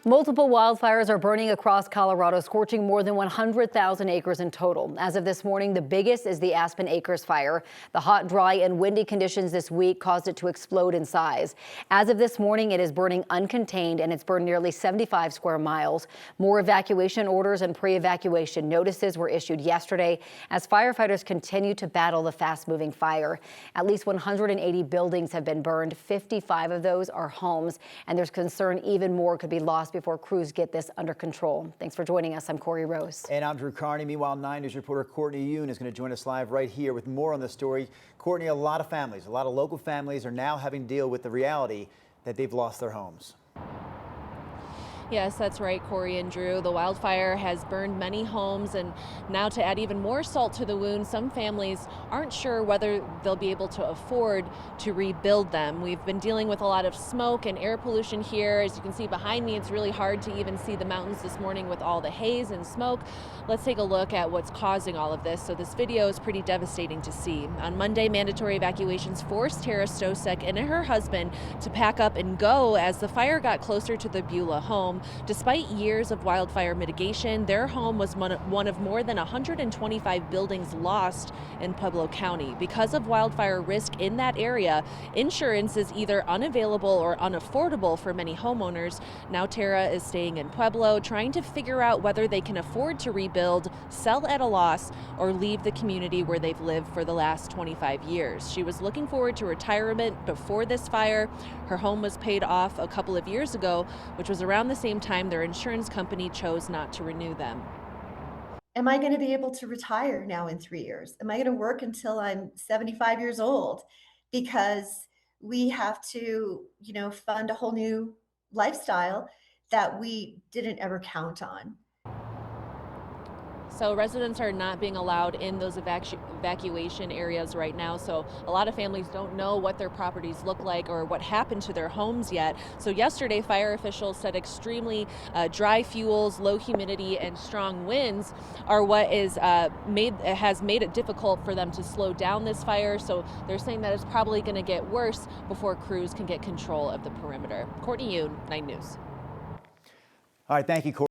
Multiple wildfires are burning across Colorado, scorching more than 100,000 acres in total. As of this morning, the biggest is the Aspen Acres Fire. The hot, dry, and windy conditions this week caused it to explode in size. As of this morning, it is burning uncontained, and it's burned nearly 75 square miles. More evacuation orders and pre-evacuation notices were issued yesterday as firefighters continue to battle the fast-moving fire. At least 180 buildings have been burned. 55 of those are homes, and there's concern even more could be lost before crews get this under control. Thanks for joining us. I'm Corey Rose. And I'm Drew Carney. Meanwhile, 9 News reporter Courtney Yoon is going to join us live right here with more on the story. Courtney, a lot of families, a lot of local families are now having to deal with the reality that they've lost their homes. Yes, that's right, Corey and Drew. The wildfire has burned many homes, and now to add even more salt to the wound, some families aren't sure whether they'll be able to afford to rebuild them. We've been dealing with a lot of smoke and air pollution here. As you can see behind me, it's really hard to even see the mountains this morning with all the haze and smoke. Let's take a look at what's causing all of this. So this video is pretty devastating to see. On Monday, mandatory evacuations forced Tara Stosek and her husband to pack up and go as the fire got closer to the Beulah home. Despite years of wildfire mitigation, their home was one of more than 125 buildings lost in Pueblo County. Because of wildfire risk in that area, insurance is either unavailable or unaffordable for many homeowners. Now Tara is staying in Pueblo, trying to figure out whether they can afford to rebuild, sell at a loss, or leave the community where they've lived for the last 25 years. She was looking forward to retirement before this fire. Her home was paid off a couple of years ago, which was around the same time their insurance company chose not to renew them. Am I going to be able to retire now in 3 years? Am I going to work until I'm 75 years old? Because we have to, fund a whole new lifestyle that we didn't ever count on. So residents are not being allowed in those evacuation areas right now. So a lot of families don't know what their properties look like or what happened to their homes yet. So yesterday, fire officials said extremely dry fuels, low humidity, and strong winds are what has made it difficult for them to slow down this fire. So they're saying that it's probably going to get worse before crews can get control of the perimeter. Courtney Yoon, 9 News. All right, thank you, Courtney.